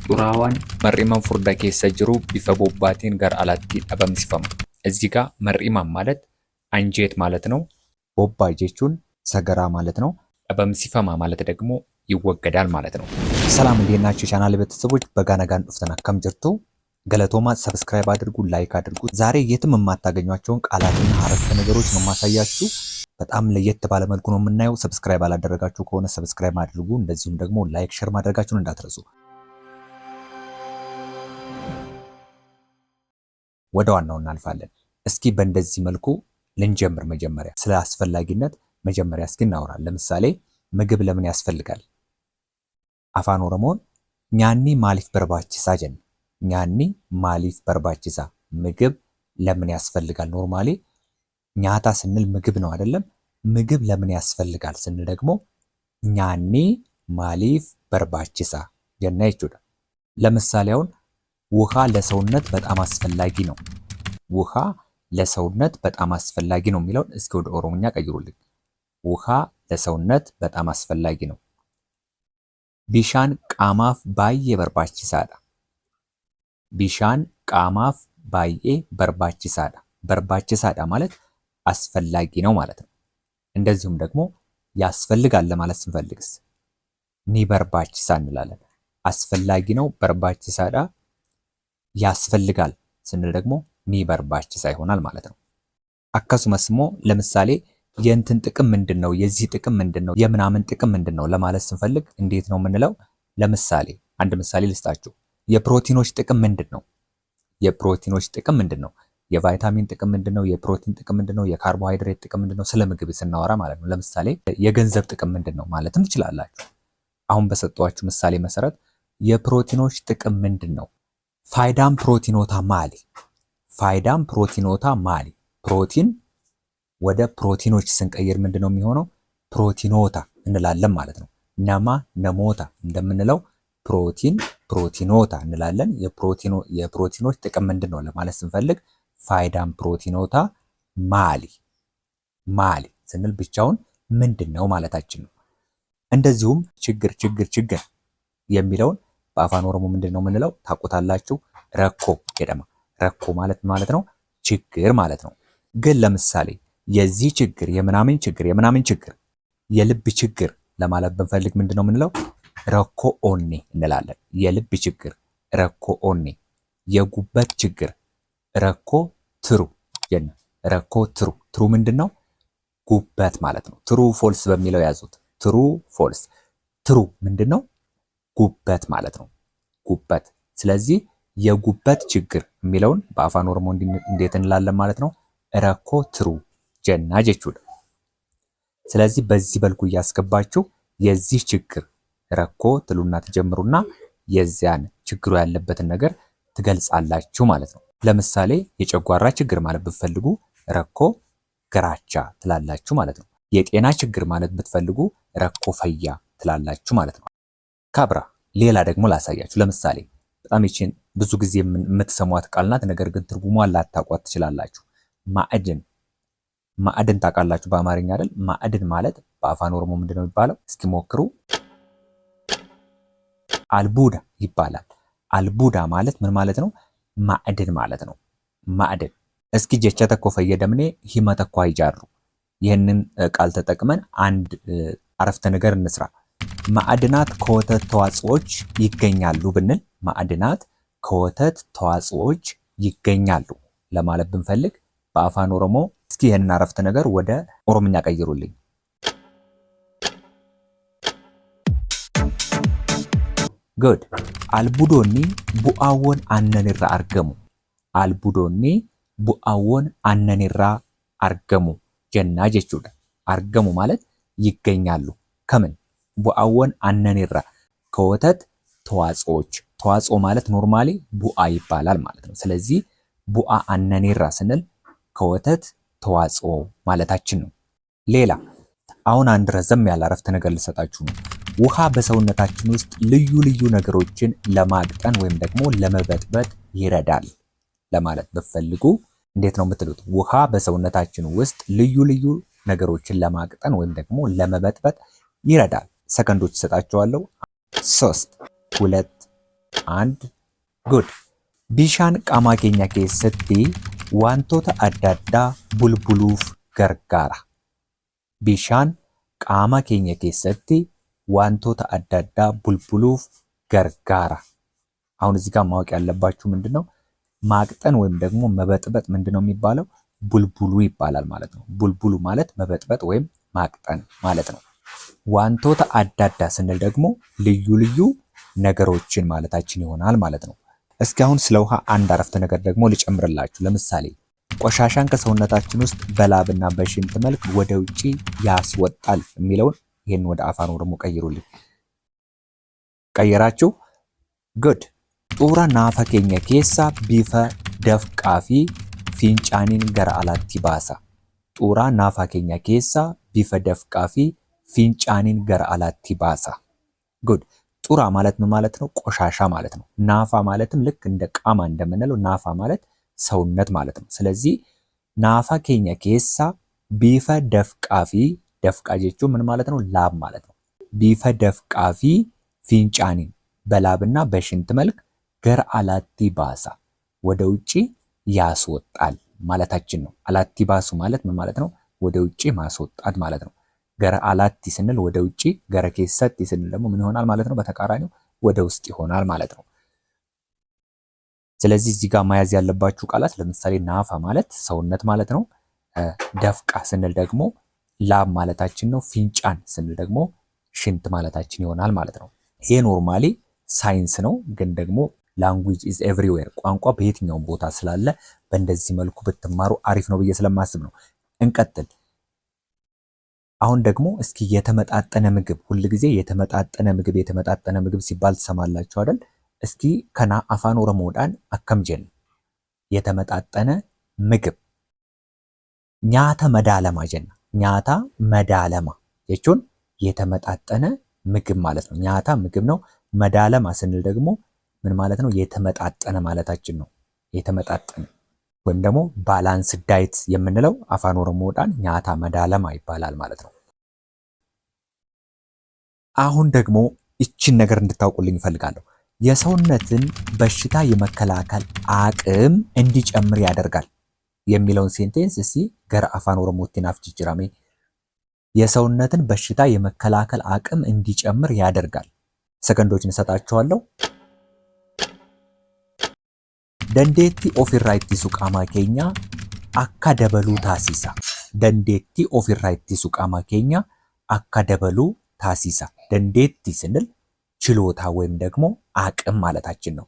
xuraawaan mar'imaan furdaa keessa jiru bifa bobbaatiin gara alaatti dhabamsifama. እዚህ ጋር መርኢማን ማለት አንጀት ማለት ነው። ቦባ ጀቹን ሰገራ ማለት ነው። dhabamsifama ማለት ደግሞ ይወገዳል ማለት ነው። ሰላም እንዴት ናችሁ ቻናል ቤተሰቦች? በጋናጋን ዱፍተና ከም ጅርቱ ገለቶማ ሰብስክራይብ አድርጉ፣ ላይክ አድርጉ። ዛሬ የትም የማታገኟቸውን ቃላትና አረፍተ ነገሮች ነው ማሳያችሁ። በጣም ለየት ባለ መልኩ ነው የምናየው። ሰብስክራይብ አላደረጋችሁ ከሆነ ሰብስክራይብ አድርጉ፣ እንደዚሁም ደግሞ ላይክ ሼር ማድረጋችሁን እንዳትረሱ። ወደ ዋናው እናልፋለን። እስኪ በእንደዚህ መልኩ ልንጀምር። መጀመሪያ ስለ አስፈላጊነት መጀመሪያ እስኪ እናወራ። ለምሳሌ ምግብ ለምን ያስፈልጋል? አፋን ኦሮሞን ኛኒ ማሊፍ በርባቺሳ ጀን። ኛኒ ማሊፍ በርባቺሳ፣ ምግብ ለምን ያስፈልጋል? ኖርማሊ ኛታ ስንል ምግብ ነው አይደለም? ምግብ ለምን ያስፈልጋል ስንል ደግሞ ኛኒ ማሊፍ በርባቺሳ ጀና ይችላል። ለምሳሌ አሁን ውሃ ለሰውነት በጣም አስፈላጊ ነው። ውሃ ለሰውነት በጣም አስፈላጊ ነው የሚለውን እስኪ ወደ ኦሮሞኛ ቀይሩልኝ። ውሃ ለሰውነት በጣም አስፈላጊ ነው። ቢሻን ቃማፍ ባዬ በርባቺሳዳ። ቢሻን ቃማፍ ባዬ በርባቺሳዳ። በርባቺሳዳ ማለት አስፈላጊ ነው ማለት ነው። እንደዚሁም ደግሞ ያስፈልጋል ለማለት ስንፈልግስ ኒ በርባቺሳ እንላለን። አስፈላጊ ነው በርባቺሳዳ፣ ያስፈልጋል ስንል ደግሞ ኒ በርባቺሳ ይሆናል ማለት ነው። አከሱመስሞ ለምሳሌ የእንትን ጥቅም ምንድነው፣ የዚህ ጥቅም ምንድነው፣ የምናምን ጥቅም ምንድነው ለማለት ስንፈልግ እንዴት ነው የምንለው? ለምሳሌ አንድ ምሳሌ ልስጣችሁ። የፕሮቲኖች ጥቅም ምንድነው? የፕሮቲኖች ጥቅም ምንድነው? የቫይታሚን ጥቅም ምንድነው? የፕሮቲን ጥቅም ምንድነው? የካርቦሃይድሬት ጥቅም ምንድነው? ስለ ምግብ ስናወራ ማለት ነው። ለምሳሌ የገንዘብ ጥቅም ምንድነው ማለትም ትችላላችሁ። አሁን በሰጠዋችሁ ምሳሌ መሰረት የፕሮቲኖች ጥቅም ምንድነው? ፋይዳም ፕሮቲኖታ ማሊ። ፋይዳም ፕሮቲኖታ ማሊ። ፕሮቲን ወደ ፕሮቲኖች ስንቀይር ምንድነው የሚሆነው? ፕሮቲኖታ እንላለን ማለት ነው። ነማ ነሞታ እንደምንለው ፕሮቲን ፕሮቲኖታ እንላለን። የፕሮቲኖች ጥቅም ምንድነው ለማለት ስንፈልግ ፋይዳም ፕሮቲኖታ ማሊ። ማሊ ስንል ብቻውን ምንድነው ማለታችን ነው። እንደዚሁም ችግር የሚለውን በአፋን ኦሮሞ ምንድነው የምንለው ታውቁታላችሁ? ረኮ ገደማ። ረኮ ማለት ነው ችግር ማለት ነው። ግን ለምሳሌ የዚህ ችግር የምናምን ችግር የልብ ችግር ለማለት ብንፈልግ ምንድነው የምንለው? ረኮ ኦኔ እንላለን። የልብ ችግር ረኮ ኦኔ። የጉበት ችግር ረኮ ትሩ ጀነ። ረኮ ትሩ። ትሩ ምንድነው? ጉበት ማለት ነው። ትሩ ፎልስ በሚለው ያዙት። ትሩ ፎልስ። ትሩ ምንድነው? ጉበት ማለት ነው። ጉበት። ስለዚህ የጉበት ችግር የሚለውን በአፋን ኦሮሞ እንዴት እንላለን ማለት ነው? ረኮ ትሩ ጀና ጀቹል። ስለዚህ በዚህ በልኩ እያስገባችሁ የዚህ ችግር ረኮ ትሉና ትጀምሩና የዚያን ችግሩ ያለበትን ነገር ትገልጻላችሁ ማለት ነው። ለምሳሌ የጨጓራ ችግር ማለት ብትፈልጉ ረኮ ገራቻ ትላላችሁ ማለት ነው። የጤና ችግር ማለት ብትፈልጉ ረኮ ፈያ ትላላችሁ ማለት ነው። ካብራ። ሌላ ደግሞ ላሳያችሁ። ለምሳሌ በጣም ይችን ብዙ ጊዜ የምትሰሟት ቃል ናት፣ ነገር ግን ትርጉሟን ላታውቋት ትችላላችሁ። ማዕድን። ማዕድን ታውቃላችሁ በአማርኛ አይደል? ማዕድን ማለት በአፋን ኦሮሞ ምንድነው የሚባለው? እስኪ ሞክሩ። አልቡዳ ይባላል። አልቡዳ ማለት ምን ማለት ነው? ማዕድን ማለት ነው። ማዕድን። እስኪ ጀቻ ተኮ ፈየደምኔ ሂመ ተኮ አይጃሩ። ይህንን ቃል ተጠቅመን አንድ አረፍተ ነገር እንስራ። ማዕድናት ከወተት ተዋጽኦች ይገኛሉ ብንል፣ ማዕድናት ከወተት ተዋጽኦች ይገኛሉ ለማለት ብንፈልግ በአፋን ኦሮሞ እስኪ ይህንን አረፍተ ነገር ወደ ኦሮምኛ ቀይሩልኝ። ጉድ። አልቡዶኒ ቡአወን አነንራ አርገሙ። አልቡዶኒ ቡአወን አነንራ አርገሙ ጀና ጀቹዳ። አርገሙ ማለት ይገኛሉ። ከምን? ቡአወን አነንራ ከወተት ተዋጽኦች። ተዋጽኦ ማለት ኖርማሊ ቡአ ይባላል ማለት ነው። ስለዚህ ቡአ አነንራ ስንል ከወተት ተዋጽኦ ማለታችን ነው። ሌላ አሁን አንድ ረዘም ያለ አረፍተ ነገር ልሰጣችሁ ነው። ውሃ በሰውነታችን ውስጥ ልዩ ልዩ ነገሮችን ለማቅጠን ወይም ደግሞ ለመበጥበጥ ይረዳል ለማለት ብትፈልጉ እንዴት ነው የምትሉት? ውሃ በሰውነታችን ውስጥ ልዩ ልዩ ነገሮችን ለማቅጠን ወይም ደግሞ ለመበጥበጥ ይረዳል። ሰከንዶች እሰጣቸዋለሁ። 3 2 አንድ ጉድ ቢሻን ቃማ ኬኛ ኬሰቲ ዋንቶታ አዳዳ ቡልቡሉፍ ገርጋራ ቢሻን ቃማ ኬኛ ኬሰቲ ዋንቶታ አዳዳ ቡልቡሉፍ ገርጋራ። አሁን እዚህ ጋር ማወቅ ያለባችሁ ምንድነው ማቅጠን ወይም ደግሞ መበጥበጥ ምንድነው የሚባለው? ቡልቡሉ ይባላል ማለት ነው። ቡልቡሉ ማለት መበጥበጥ ወይም ማቅጠን ማለት ነው። ዋንቶታ አዳዳ ስንል ደግሞ ልዩ ልዩ ነገሮችን ማለታችን ይሆናል ማለት ነው። እስኪ አሁን ስለ ውሃ አንድ አረፍተ ነገር ደግሞ ልጨምርላችሁ። ለምሳሌ ቆሻሻን ከሰውነታችን ውስጥ በላብና በሽንት መልክ ወደ ውጪ ያስወጣል የሚለውን ይሄን ወደ አፋን ኦሮሞ ቀይሩልኝ። ቀየራችሁ? ጉድ ጡራ ናፋ ኬኛ ኬሳ ቢፈ ደፍቃፊ ፊንጫኒን ገረ አላቲ ባሳ ጡራ ናፋ ኬኛ ኬሳ ቢፈ ደፍቃፊ ፊንጫኒን ገረ አላቲ ባሳ። ጉድ ጡራ ማለት ምን ማለት ነው? ቆሻሻ ማለት ነው። ናፋ ማለትም ልክ እንደ ቃማ እንደምንለው ናፋ ማለት ሰውነት ማለት ነው። ስለዚህ ናፋ ኬኛ ኬሳ ቢፈ ደፍቃፊ ደፍቃ ጀቹ ምን ማለት ነው? ላብ ማለት ነው። ቢፈ ደፍቃፊ ፊንጫኒን በላብና በሽንት መልክ ገር አላቲ ባሳ ወደ ውጪ ያስወጣል ማለታችን ነው። አላቲ ባሱ ማለት ምን ማለት ነው? ወደ ውጪ ማስወጣት ማለት ነው። ገረ አላቲ ስንል ወደ ውጪ፣ ገረ ኬሰቲ ስንል ደግሞ ምን ይሆናል ማለት ነው? በተቃራኒው ወደ ውስጥ ይሆናል ማለት ነው። ስለዚህ እዚህ ጋር መያዝ ያለባችሁ ቃላት ለምሳሌ ናፋ ማለት ሰውነት ማለት ነው። ደፍቃ ስንል ደግሞ ላብ ማለታችን ነው። ፊንጫን ስንል ደግሞ ሽንት ማለታችን ይሆናል ማለት ነው። ይሄ ኖርማሊ ሳይንስ ነው፣ ግን ደግሞ ላንጉዌጅ ኢዝ ኤቭሪዌር ቋንቋ በየትኛውም ቦታ ስላለ በእንደዚህ መልኩ ብትማሩ አሪፍ ነው ብዬ ስለማስብ ነው። እንቀጥል። አሁን ደግሞ እስኪ የተመጣጠነ ምግብ፣ ሁልጊዜ የተመጣጠነ ምግብ ሲባል ትሰማላችሁ አይደል? እስኪ ከና አፋን ኦሮሞዳን አከም ጀን የተመጣጠነ ምግብ ኛታ መዳለማ ጀና ኛታ መዳለማ የቹን የተመጣጠነ ምግብ ማለት ነው። ኛታ ምግብ ነው። መዳለማ ስንል ደግሞ ምን ማለት ነው? የተመጣጠነ ማለታችን ነው። የተመጣጠነ ወይም ደግሞ ባላንስ ዳይት የምንለው አፋን ኦሮሞዳን ኛታ መዳለማ ይባላል ማለት ነው። አሁን ደግሞ እቺን ነገር እንድታውቁልኝ እፈልጋለሁ። የሰውነትን በሽታ የመከላከል አቅም እንዲጨምር ያደርጋል የሚለውን ሴንቴንስ እስቲ ገር አፋን ኦሮሞቲ ናፍ ጅጅራሜ። የሰውነትን በሽታ የመከላከል አቅም እንዲጨምር ያደርጋል። ሰከንዶችን እሰጣችኋለሁ። ደንዴቲ ኦፊራ ኢትቲሱ ቃማ ኬኛ አካ ደበሉ ታሲሳ ደንዴቲ ኦፊራ ኢትቲሱ ቃማ ኬኛ አካ ደበሉ ታሲሳ። ደንዴቲ ስንል ችሎታ ወይም ደግሞ አቅም ማለታችን ነው።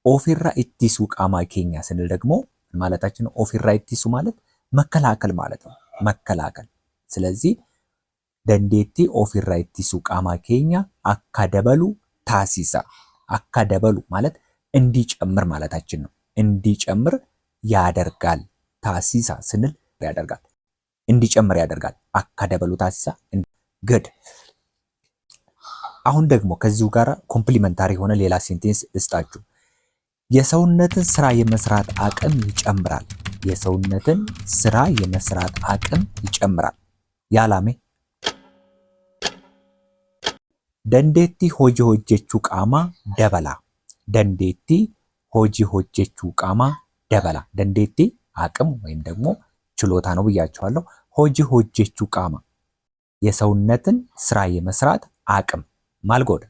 ኦፊራ ኢትቲሱ ቃማ ኬኛ ስንል ደግሞ ማለታችን ነው። ኦፊራ ኢትቲሱ ማለት መከላከል ማለት ነው። መከላከል። ስለዚህ ደንዴቲ ኦፊራ ኢትቲሱ ቃማ ኬኛ አካ ደበሉ ታሲሳ። አካ ደበሉ ማለት እንዲጨምር ማለታችን ነው። እንዲጨምር ያደርጋል። ታሲሳ ስንል ያደርጋል፣ እንዲጨምር ያደርጋል። አካ ደበሉ ታሲሳ ግድ። አሁን ደግሞ ከዚሁ ጋር ኮምፕሊመንታሪ የሆነ ሌላ ሴንቴንስ ልስጣችሁ። የሰውነትን ስራ የመስራት አቅም ይጨምራል። የሰውነትን ስራ የመስራት አቅም ይጨምራል። ያላሜ ደንዴቲ ሆጂ ሆጀቹ ቃማ ደበላ። ደንዴቲ ሆጂ ሆጀቹ ቃማ ደበላ። ደንዴቲ አቅም ወይም ደግሞ ችሎታ ነው ብያቸዋለሁ። ሆጂ ሆጀቹ ቃማ የሰውነትን ስራ የመስራት አቅም ማልጎድ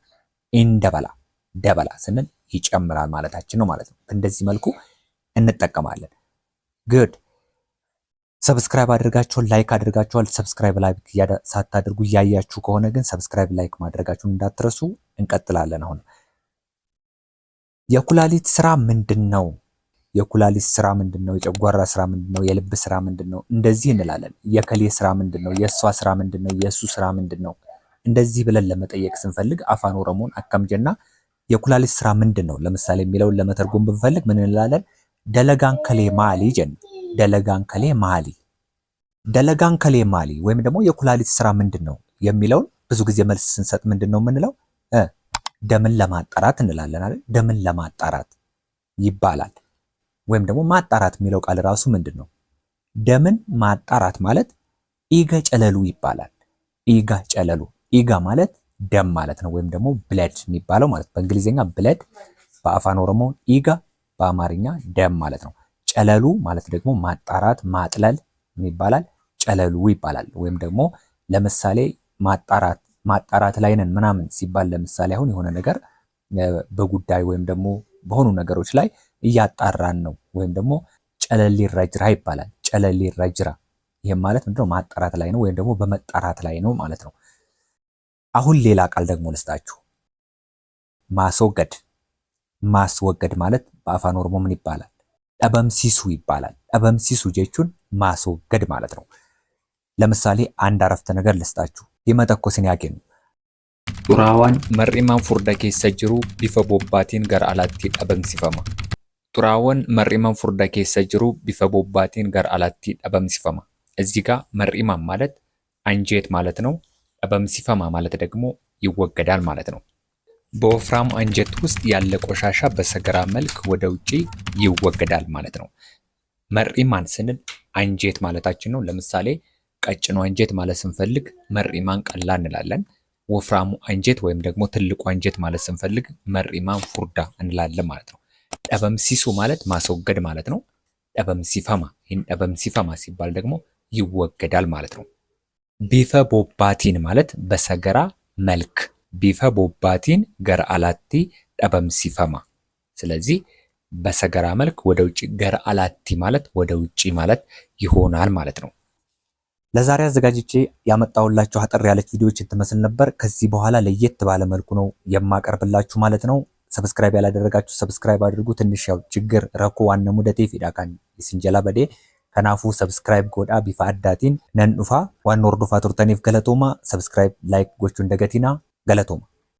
እንደበላ ደበላ ስንል ይጨምራል ማለታችን ነው ማለት ነው። እንደዚህ መልኩ እንጠቀማለን። ግድ ሰብስክራይብ አድርጋችኋል፣ ላይክ አድርጋችኋል። ሰብስክራይብ ላይክ ሳታደርጉ እያያችሁ ከሆነ ግን ሰብስክራይብ ላይክ ማድረጋችሁን እንዳትረሱ። እንቀጥላለን። አሁን የኩላሊት ስራ ምንድነው? የኩላሊት ስራ ምንድነው? የጨጓራ ስራ ምንድነው? የልብ ስራ ምንድነው? እንደዚህ እንላለን። የከሌ ስራ ምንድነው? የሷ ስራ ምንድነው? የሱ ስራ ምንድነው? እንደዚህ ብለን ለመጠየቅ ስንፈልግ አፋን ኦሮሞን አከምጀና የኩላሊት ስራ ምንድነው ለምሳሌ የሚለውን ለመተርጎም ብንፈልግ ምን እንላለን? ደለጋን ከሌ ማሊ ጀን ደለጋን ከሌ ማሊ። ደለጋን ከሌ ማሊ ወይም ደግሞ የኩላሊት ስራ ምንድነው የሚለውን ብዙ ጊዜ መልስ ስንሰጥ ምንድነው የምንለው? ደምን ለማጣራት እንላለን አይደል? ደምን ለማጣራት ይባላል። ወይም ደግሞ ማጣራት የሚለው ቃል ራሱ ምንድነው? ደምን ማጣራት ማለት ኢጋ ጨለሉ ይባላል። ኢጋ ጨለሉ። ኢጋ ማለት ደም ማለት ነው። ወይም ደግሞ ብለድ የሚባለው ማለት በእንግሊዝኛ ብለድ፣ በአፋን ኦሮሞ ኢጋ በአማርኛ ደም ማለት ነው። ጨለሉ ማለት ደግሞ ማጣራት ማጥለል ይባላል። ጨለሉ ይባላል። ወይም ደግሞ ለምሳሌ ማጣራት ላይ ነን ምናምን ሲባል ለምሳሌ አሁን የሆነ ነገር በጉዳይ ወይም ደግሞ በሆኑ ነገሮች ላይ እያጣራን ነው ወይም ደግሞ ጨለሊ ረጅራ ይባላል። ጨለሊ ረጅራ ይሄም ማለት ምንድነው? ማጣራት ላይ ነው ወይም ደግሞ በመጣራት ላይ ነው ማለት ነው። አሁን ሌላ ቃል ደግሞ ልስጣችሁ። ማስወገድ። ማስወገድ ማለት በአፋን ኦሮሞ ምን ይባላል? ደበምሲሱ ይባላል። ደበምሲሱ ጀቹን ማስወገድ ማለት ነው። ለምሳሌ አንድ አረፍተ ነገር ልስጣችሁ። የመተኮስን ያገኙ ጡራዋን መሪማን ፉርዳ ኬሰ ጅሩ ቢፈ ቦባቲን ገር አላቲ ደበምሲፈማ። ጡራዋን መሪማን ፉርዳ ኬሰ ጅሩ ቢፈ ቦባቲን ገር አላቲ ደበምሲፈማ። እዚህ ጋር መሪማን ማለት አንጀት ማለት ነው። ደበምሲፈማ ማለት ደግሞ ይወገዳል ማለት ነው። በወፍራም አንጀት ውስጥ ያለ ቆሻሻ በሰገራ መልክ ወደ ውጪ ይወገዳል ማለት ነው። መሪማን ስንል አንጀት ማለታችን ነው። ለምሳሌ ቀጭኑ አንጀት ማለት ስንፈልግ መሪማን ቀላ እንላለን። ወፍራሙ አንጀት ወይም ደግሞ ትልቁ አንጀት ማለት ስንፈልግ መሪማን ፉርዳ እንላለን ማለት ነው። ደበምሲሱ ማለት ማስወገድ ማለት ነው። ደበምሲፈማ ይህን ደበምሲፈማ ሲባል ደግሞ ይወገዳል ማለት ነው። ቢፈ ቦባቲን ማለት በሰገራ መልክ ቢፈ ቦባቲን ገር አላቲ ደበምሲፈማ። ስለዚህ በሰገራ መልክ ወደ ውጪ ገር አላቲ ማለት ወደ ውጪ ማለት ይሆናል ማለት ነው። ለዛሬ አዘጋጅቼ ያመጣሁላችሁ አጠር ያለች ቪዲዮዎችን ትመስል ነበር። ከዚህ በኋላ ለየት ባለ መልኩ ነው የማቀርብላችሁ ማለት ነው። ሰብስክራይብ ያላደረጋችሁ ሰብስክራይብ አድርጉ። ትንሽ ያው ችግር ረኮ ዋነ ሙደቴ ፊዳካን ይስንጀላ በዴ ከናፉ ሰብስክራይብ ጎዳ ቢፋ አዳቲን ነን ዱፋ ዋን ወርዱፋ ቱርተኒፍ ገለቶማ ሰብስክራይብ ላይክ ጎቹ እንደገቲና ገለቶማ